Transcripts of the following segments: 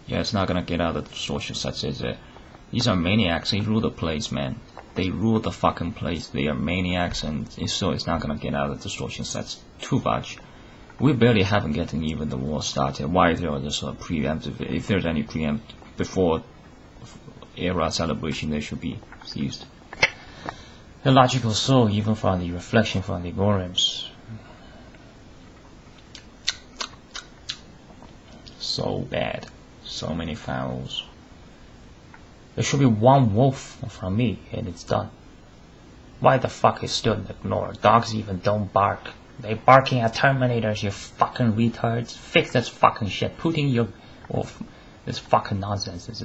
Yeah, it's not gonna get out of the social sets. These are maniacs. They rule the place, man. They rule the fucking place. They are maniacs, and so it's not gonna get out of the social sets too much. We barely haven't gotten even the war started. Why there is a preemptive? If there's any preempt before era celebration, they should be seized. The logical soul, even from the reflection from the algorithms. So bad. So many fouls. There should be one wolf from me, and it's done. Why the fuck is still ignored? Dogs even don't bark. They barking at Terminators, you fucking retards. Fix this fucking shit. Putting your... Well, this fucking nonsense is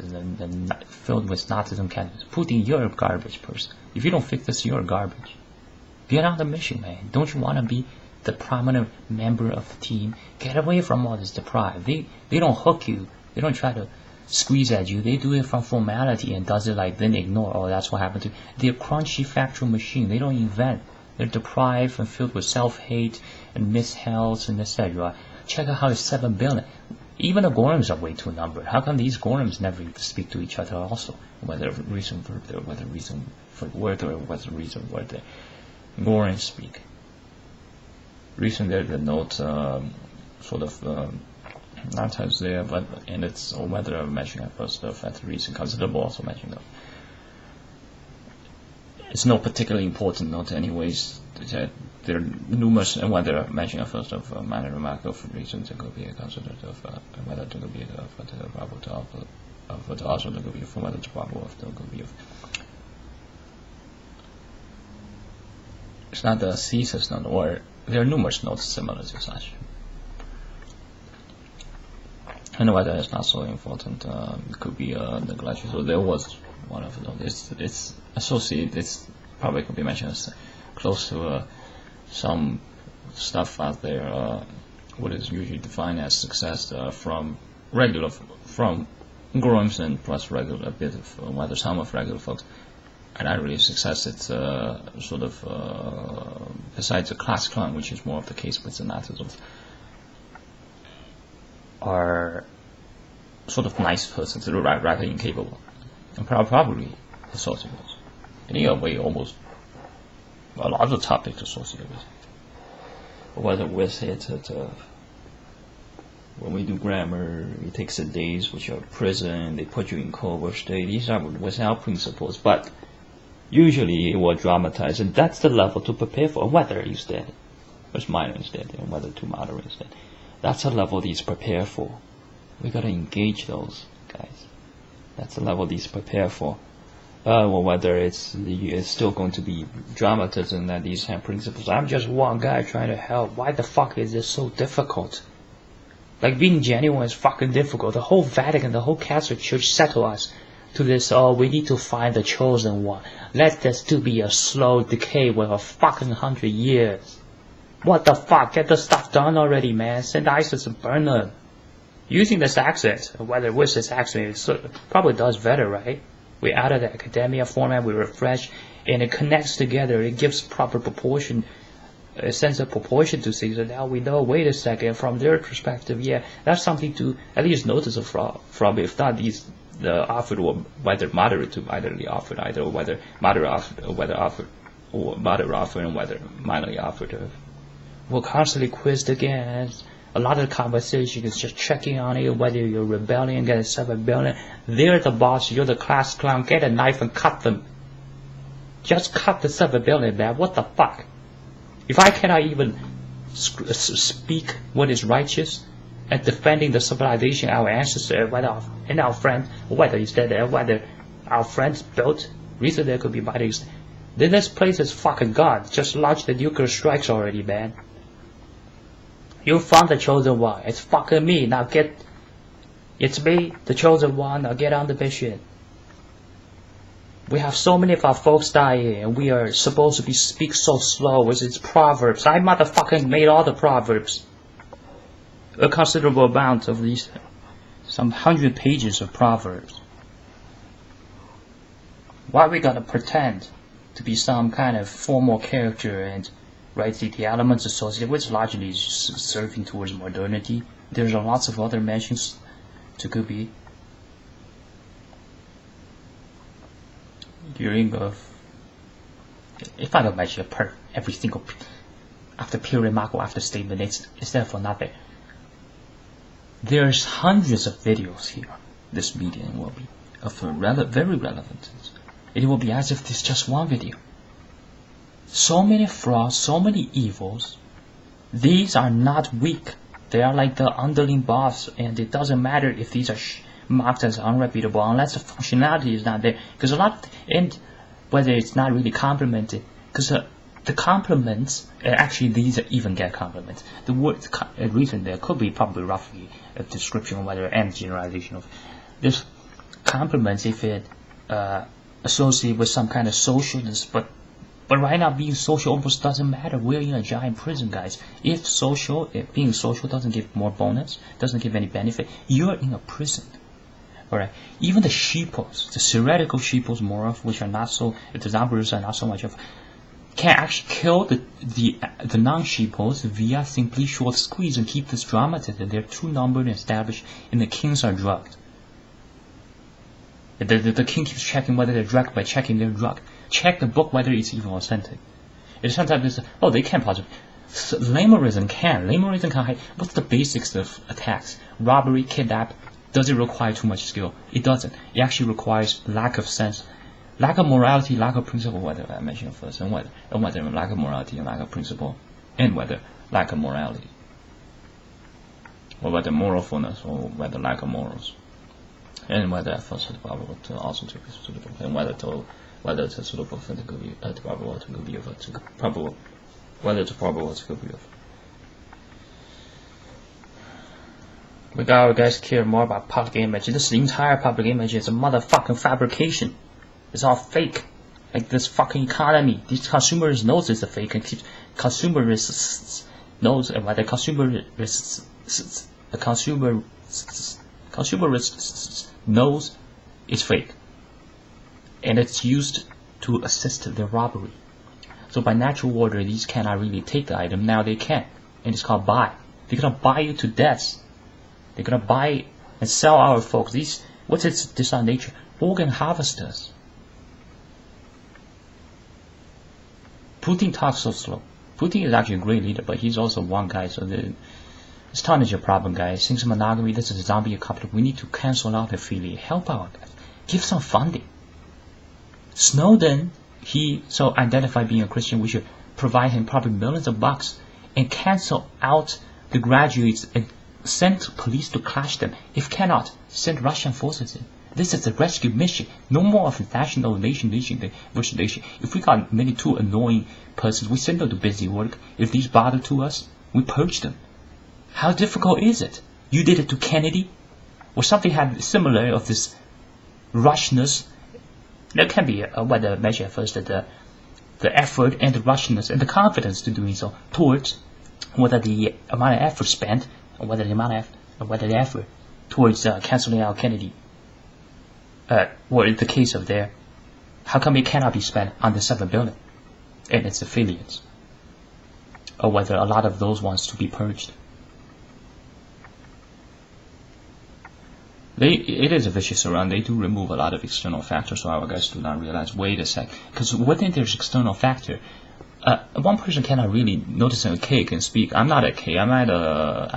filled with Nazism candidates. Putting your garbage person. If you don't fix this, you're garbage. Get on the mission, man. Don't you want to be the prominent member of the team? Get away from all this deprived. They don't hook you. They don't try to squeeze at you. They do it from formality and does it like then ignore. Oh, that's what happened to you. They're crunchy factual machine. They don't invent. They're deprived and filled with self-hate and mishealth and etc. Check out how it's 7 billion. Even the Gorms are way too numbered. How come these Gorms never speak to each other also? Whether reason for the, whether reason for whehter, or whether reason for the Gorms speak. Recently the note sort of not as there, but and it's whether mentioning at first of at reason considerable also mentioning of. It's no particularly important note anyways. There are numerous, and whether mentioning at first of minor remark of reasons, it could be a considerative, whether it could be a probable but also there could be from whether it's probable, if there could be. It's not the thesis note, or there are numerous notes similar to such. And whether it's not so important, it could be neglected. So there was one of them. It's associated. It's probably could be mentioned as close to some stuff out there. What is usually defined as success from growers and plus regular a bit of whether some of regular folks. And not really success. It's sort of besides the class clown, which is more of the case with the Nazisms, are sort of nice persons, rather incapable, and probably associated with. In a way, almost a lot of the topics associated with it. Whether whehter, when we do grammar, it takes the days which are prison, they put you in cover state. These are without principles, but usually it will dramatize, and that's the level to prepare for. Whether instead, it's minor instead, and whether to moderate instead. That's the level these prepare for. We gotta engage those guys. That's the level these prepare for. Well, whether it's still going to be dramatism that these have principles. I'm just one guy trying to help. Why the fuck is this so difficult? Like being genuine is fucking difficult. The whole Vatican, the whole Catholic Church settle us to this. Oh, we need to find the chosen one. Let this to be a slow decay with a fucking 100 years. What the fuck? Get the stuff done already, man. Send ISIS and burn them. Using this accent, whether with this accent, it probably does better, right? We added the academia format, we refresh, and it connects together. It gives proper proportion, a sense of proportion to things. And now we know, wait a second, from their perspective, yeah, that's something to at least notice from. If not, the offered or whether moderate to minorly offered, either whether moderate offered, or whether offered, or moderate offered, and whether minorly offered. We're constantly quizzed against. A lot of the conversation is just checking on it, whether you're rebellion, get a 7 billion. They're the boss, you're the class clown, get a knife and cut them. Just cut the 7 billion, man. What the fuck? If I cannot even speak what is righteous and defending the civilization our ancestors, and our friends, whether instead whether our friends built, reason there could be bodies, then this place is fucking gone. Just launched the nuclear strikes already, man. You found the chosen one. It's fucking me. Now it's me, the chosen one. Now get on the mission. We have so many of our folks dying, and we are supposed to speak so slow with its proverbs. I motherfucking made all the proverbs. A considerable amount of these, some 100 pages of proverbs. Why are we gonna pretend to be some kind of formal character and right, the elements associated with largely serving towards modernity? There's lots of other mentions to could be during if I don't measure per every single after period mark or after statement, it's therefore not there. There's hundreds of videos here. This median will be of very relevant. It will be as if this is just one video. So many flaws, so many evils. These are not weak. They are like the underlying boss, and it doesn't matter if these are marked as unreputable unless the functionality is not there. Because a lot, and whether it's not really complemented, because the complements, actually these even get complements. The word reason there could be probably roughly a description of whether and generalization of this complements if it associated with some kind of socialness, but right now being social almost doesn't matter. We're in a giant prison, guys. If being social doesn't give more bonus, doesn't give any benefit, you're in a prison. Alright, even the sheeples, the theoretical sheeples, more of which are not so, the numbers are not so much of, can actually kill the non-sheeples via simply short squeeze and keep this dramatized. They're too numbered and established, and the kings are drugged. The king keeps checking whether they're drugged by checking their drug. Check the book whether it's even authentic. It's sometimes they can't possibly. Lamorism can. What's the basics of attacks? Robbery, kidnap. Does it require too much skill? It doesn't. It actually requires lack of sense, lack of morality, lack of principle. Whether I mentioned first, and whether lack of morality and lack of principle, and whether lack of morality, or whether moralfulness, or whether lack of morals, and whether efforts to probable to also to be suitable, and whether it's suitable for the good to probable to good view to probable, whether it's probable to good view. We gotta guys care more about public image. This entire public image is a motherfucking fabrication. It's all fake. Like this fucking economy. These consumers knows it's a fake and keeps consumerists knows and whether consumerists knows it's fake. And it's used to assist the robbery. So by natural order these cannot really take the item. Now they can. And it's called buy. They're gonna buy you to death. They're gonna buy and sell our folks. What's this on nature? Organ harvesters. Putin talks so slow. Putin is actually a great leader, but he's also one guy. So it's not your problem, guys. Since monogamy, this is a zombie apocalypse. We need to cancel out affiliate. Help out, guys. Give some funding. Snowden, he so identified being a Christian. We should provide him probably millions of bucks and cancel out the graduates and send police to clash them. If cannot, send Russian forces in. This is a rescue mission. No more of a national nation versus nation. If we got many too annoying persons, we send them to busy work. If these bother to us, we purge them. How difficult is it? You did it to Kennedy, or something had similar of this rushness. There can be whether measure first the effort and the rushness and the confidence to doing so towards whether the amount of effort spent. Or whether the effort towards canceling out Kennedy, or in the case of there, how come it cannot be spent on the 7 billion and its affiliates, or whether a lot of those ones to be purged. It is a vicious circle. They do remove a lot of external factors, so our guys do not realize. Wait a sec, because within there's external factor. One person cannot really notice a cake and speak. I'm not a cake. I'm at a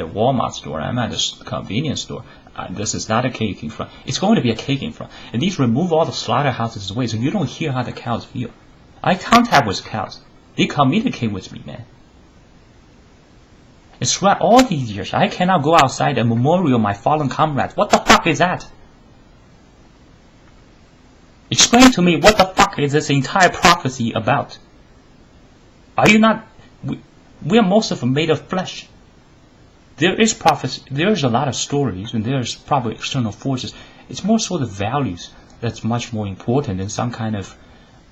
Walmart store. I'm at a convenience store. This is not a cake in front. It's going to be a cake in front. And these remove all the slaughterhouses away, so you don't hear how the cows feel. I contact with cows. They communicate with me, man. It's throughout all these years. I cannot go outside and memorial my fallen comrades. What the fuck is that? Explain to me what the fuck is this entire prophecy about? Are you not? We are most of them made of flesh. There is prophecy. There is a lot of stories, and there is probably external forces. It's more so the values that's much more important than some kind of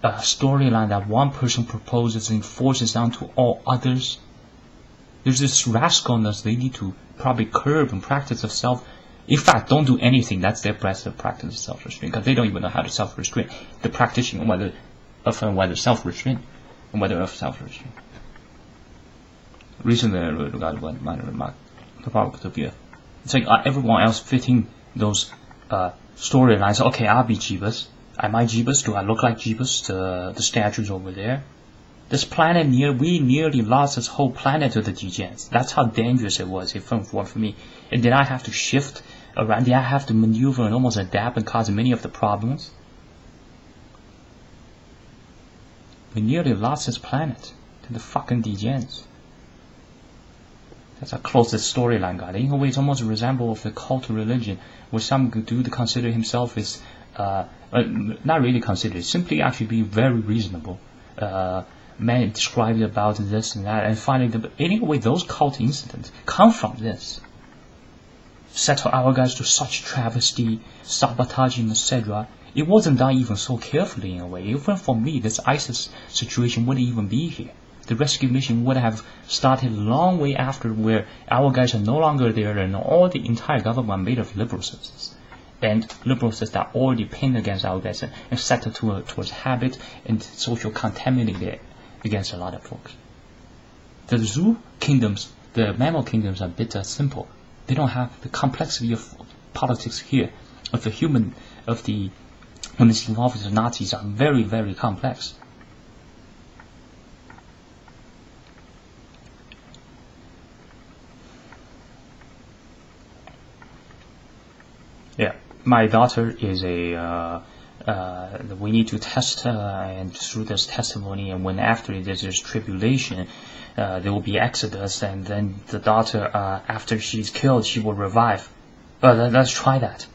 storyline that one person proposes and forces onto all others. There's this rascalness they need to probably curb and practice of self. In fact, don't do anything. That's their best practice of self-restraint, because they don't even know how to self-restrain. The practicing whether self-restraint. And whether of self-restraint. Recently, I regarded one minor remark. The problem could be it's like everyone else fitting those storylines. Okay, I'll be Jeebus. Am I Jeebus? Do I look like Jeebus? The statues over there. This planet we nearly lost this whole planet to the degens. That's how dangerous it was for me. And did I have to shift around? Did I have to maneuver and almost adapt and cause many of the problems? We nearly lost this planet to the fucking degens. That's how close the storyline got. In a way, it's almost resembles the cult of religion, where some dude consider himself as not really considered, simply actually being very reasonable. Man described about this and that, and finally, anyway, those cult incidents come from this. Set our guys to such travesty, sabotaging, etc. It wasn't done even so carefully in a way. Even for me, this ISIS situation wouldn't even be here. The rescue mission would have started a long way after, where our guys are no longer there, and all the entire government made of liberal citizens. And liberal citizens are already pinned against our guys and set towards habit and social contaminated against a lot of folks. The zoo kingdoms, the mammal kingdoms, are a bit simple. They don't have the complexity of politics here, of the human, of the, when it's involved with the Nazis, are very, very complex. Yeah, my daughter is we need to test and through this testimony, and when after there's tribulation, there will be exodus, and then the daughter, after she's killed, she will revive. Let's try that.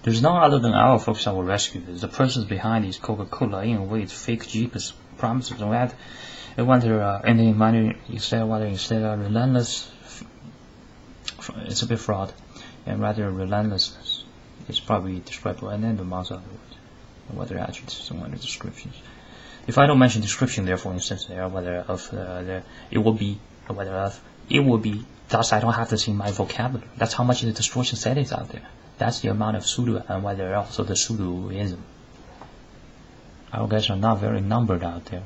There's no other than our folks that will rescue this. The persons behind these Coca-Cola, in a way, it's fake Jeepers promises and that. I wonder, and then instead of relentless, it's a bit fraud, and rather relentlessness is probably described by an end amongst other words, and whether attributes and whether descriptions. If I don't mention description, there, for instance, there, whether of it will be, whether of it will be, thus I don't have this in my vocabulary. That's how much the distortion set is out there. That's the amount of pseudo, and whether also the pseudoism. Our guys are not very numbered out there.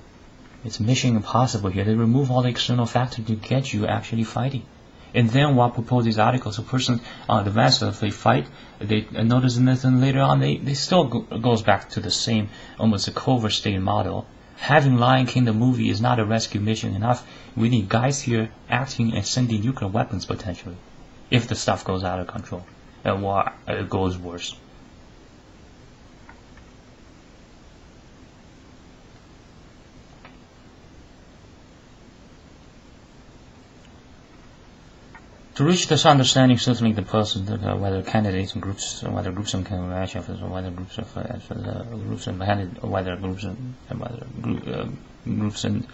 It's mission impossible here. They remove all the external factors to get you actually fighting. And then while propose these articles, a person on the master, if they fight, they notice nothing later on, they still goes back to the same, almost a covert state model. Having Lion King the movie is not a rescue mission enough. We need guys here acting and sending nuclear weapons potentially, if the stuff goes out of control, and it goes worse. To reach this understanding, certainly the person, whether candidates and groups, or whether groups and convention, or whether groups of groups and whether groups and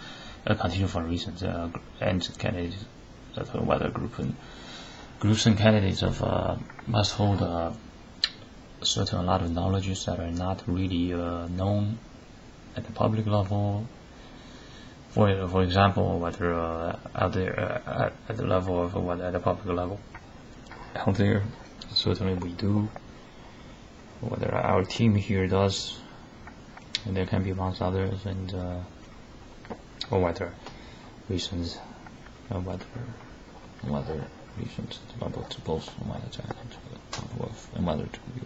continue for reasons, and candidates, whether groups and candidates of must hold a lot of knowledges that are not really known at the public level. For example, whether out there at the level of whether at the public level, out there, certainly we do. Whether our team here does, and there can be amongst others, and or whether reasons, whether reasons about to both, and whether to and whether to be.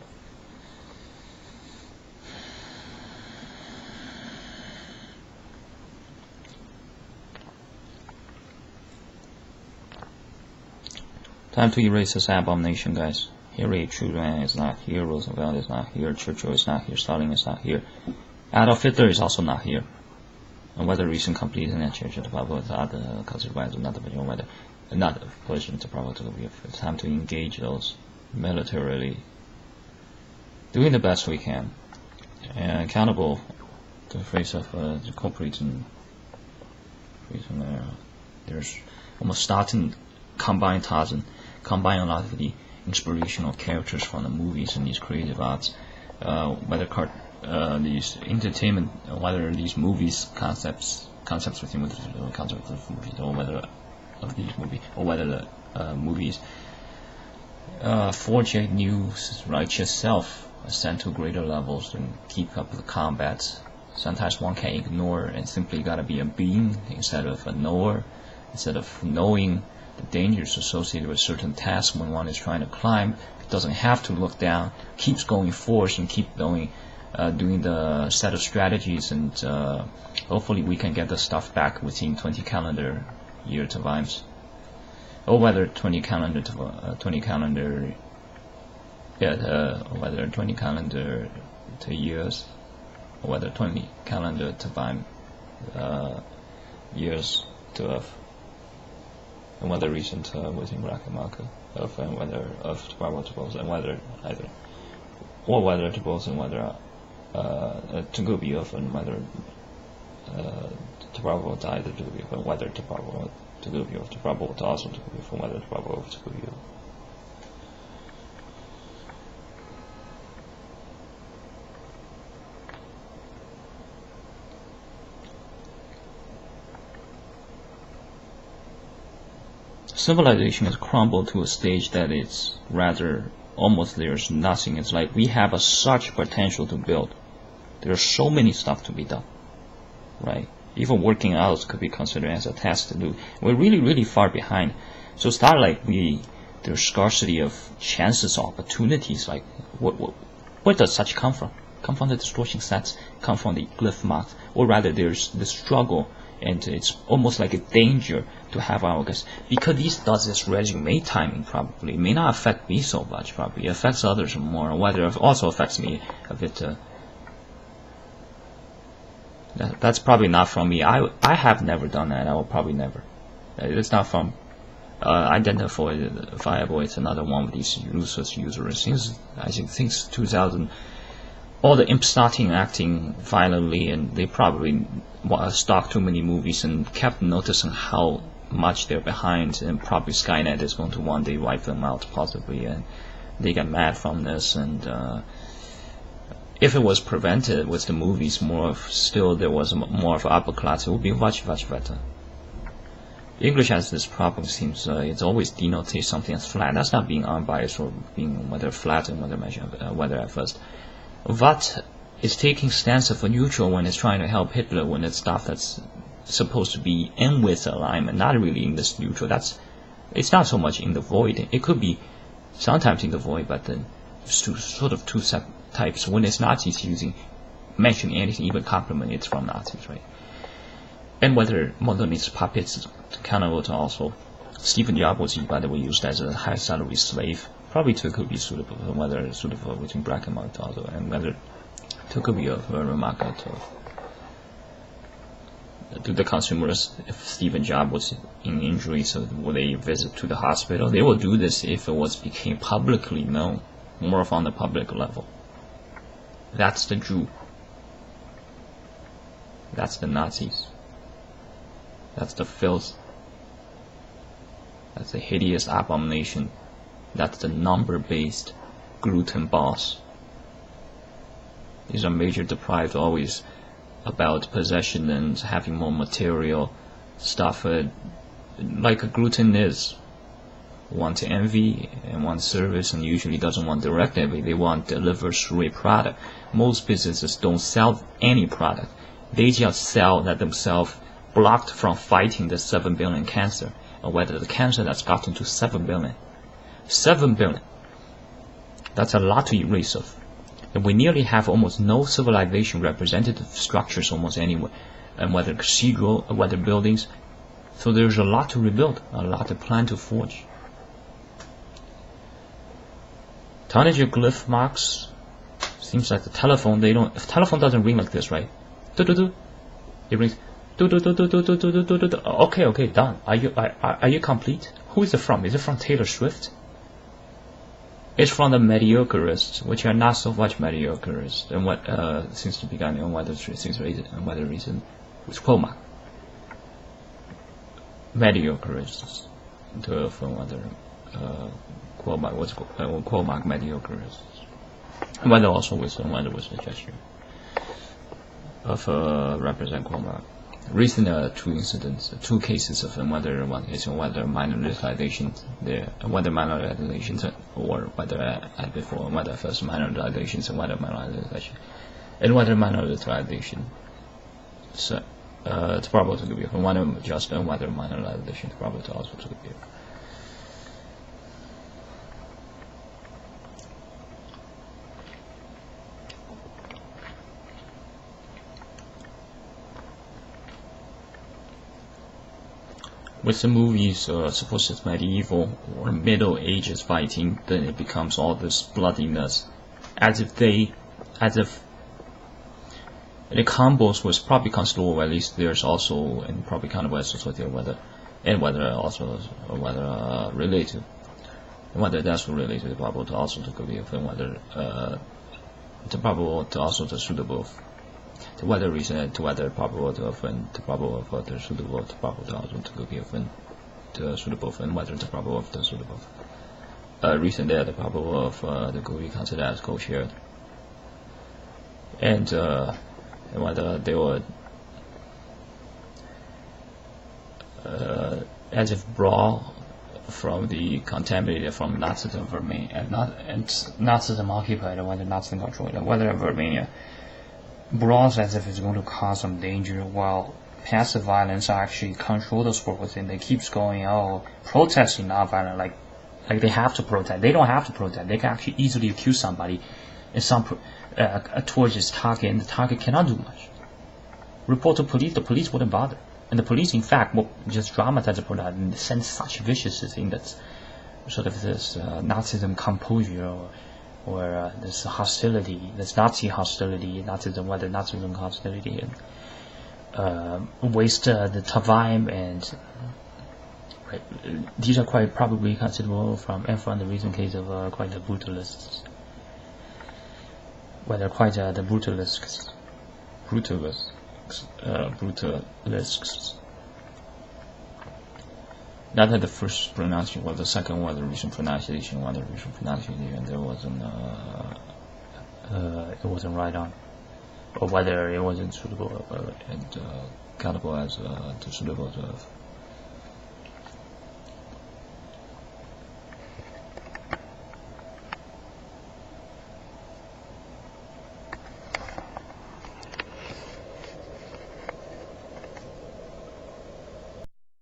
Time to erase this abomination, guys. Harry Truman is not here, Roosevelt is not here, Churchill is not here, Stalin is not here, Adolf Hitler is also not here. And whether recent complete and change of the Bible is not considered not the position to probably it's time to engage those militarily, doing the best we can, and accountable to the face of the culprits, and there's almost starting combine a lot of the inspirational characters from the movies and these creative arts, whether these entertainment, whether these movies concepts within the concept of movies, or whether of these movies, or whether the movies forge a new righteous self, ascend to greater levels and keep up with the combat. Sometimes one can ignore and simply gotta be a being instead of a knower, instead of knowing the dangers associated with certain tasks when one is trying to climb. It doesn't have to look down, keeps going forward and keep going, doing the set of strategies, and hopefully we can get the stuff back within 20 calendar year times, or whether 20 calendar whether 20 calendar to years, or whether 20 calendar time years to Earth, and whether recent within bracket marker of, and whether Earth to probable to both, and whether either, or whether to both, and whether to go be Earth, and whether to probable to either to be, but whether to probable to go be Earth, to probable to also to go be, from whether to probable to go be Earth. Civilization has crumbled to a stage that it's rather almost there's nothing. It's like we have such potential to build. There's so many stuff to be done, right? Even working out could be considered as a task to do. We're really far behind. So it's not like there's scarcity of chances, opportunities. Like where does such come from? Come from the distortion sets, come from the glyph marks, or rather there's the struggle. And it's almost like a danger to have our guess, because this does this resume timing probably. It may not affect me so much, probably. It affects others more, whether it also affects me a bit. That's probably not from me. I have never done that. I will probably never. It's not from identifiable. It's another one of these useless users. Since I think since 2000. All the imps starting acting violently, and they probably stocked too many movies and kept noticing how much they're behind, and probably Skynet is going to one day wipe them out possibly, and they get mad from this. And if it was prevented with the movies, there was more of upper class, it would be much better. English has this problem, seems it's always denotes something as flat. That's not being unbiased or being whether flat and whether at first. But it's taking stance of a neutral when it's trying to help Hitler, when it's stuff that's supposed to be in with alignment, not really in this neutral. It's not so much in the void. It could be sometimes in the void, but then sort of two types. When it's Nazis mentioning anything, even compliment, it's from Nazis, right? And whether modernist puppets accountable to also. Stephen Jobs was, by the way, used as a high salary slave. Probably too could be suitable, whether suitable between bracket mark also, and whether too could be a remark to the consumers. If Stephen Jobs was in injury, so would they visit to the hospital? They will do this if it became publicly known, more of on the public level. That's the Jew. That's the Nazis. That's the filth. That's the hideous abomination. That's the number-based gluten boss. These are major deprived, always about possession and having more material stuff. Like a gluten is want envy and want service, and usually doesn't want direct envy. They want deliver through a product. Most businesses don't sell any product. They just sell that themselves blocked from fighting the 7 billion cancer, or whether the cancer that's gotten to 7 billion. 7 billion. That's a lot to erase of. And we nearly have almost no civilization representative structures almost anywhere, and whether cathedral, or whether buildings. So there's a lot to rebuild, a lot to plan to forge. Tonnage of glyph marks. Seems like the telephone. If telephone doesn't ring like this, right? Do. It rings. Do. Okay, done. Are you complete? Who is it from? Is it from Taylor Swift? It's from the mediocreists, which are not so much mediocreists, and what seems to be going on, whether reason with quote mark. Mediocreists from whether quote mark mediocreists, and whether also with whether with a gesture of represent quote mark. Recent two cases of whether one case on whether minor retardation there, whether minor retardations, or whether before whether first minor retardations and whether minor retardation, and whether minor retardation. So it's probable to be whether just and whether minor retardation is probable to also to be. with the movies supposed to medieval or Middle Ages fighting, then it becomes all this bloodiness, as if the combos was probably considerable. At least there's also, and probably kind of associated whether related, whether that's related to the probable to also to be of whether the probable to also the suitable. To whether recent to whether probable to often to probable of the suitable to probable to also to be often to suitable and whether the probable of the suitable recent there the probable of the could be considered as co-shared, and whether they were as if brawl from the contaminated from Nazism Romania and Nazism occupied and whether Nazism controlled and whether Romania brawls as if it's going to cause some danger, while passive violence actually control the sport within. They keeps going, protesting not violent, like they have to protest. They don't have to protest. They can actually easily accuse somebody and towards this target, and the target cannot do much. Report to police, the police wouldn't bother. And the police, in fact, will just dramatize the protest and send such vicious thing that's sort of this Nazism composure or this hostility, this Nazi hostility, Nazism, whether Nazism hostility, and waste the time, and right, these are quite probably considerable from the recent case of quite the brutalists, whether quite the brutalists. Not that the first pronunciation was the second one, the recent pronunciation, there wasn't it wasn't right on, or whether it wasn't suitable and countable as to suitable to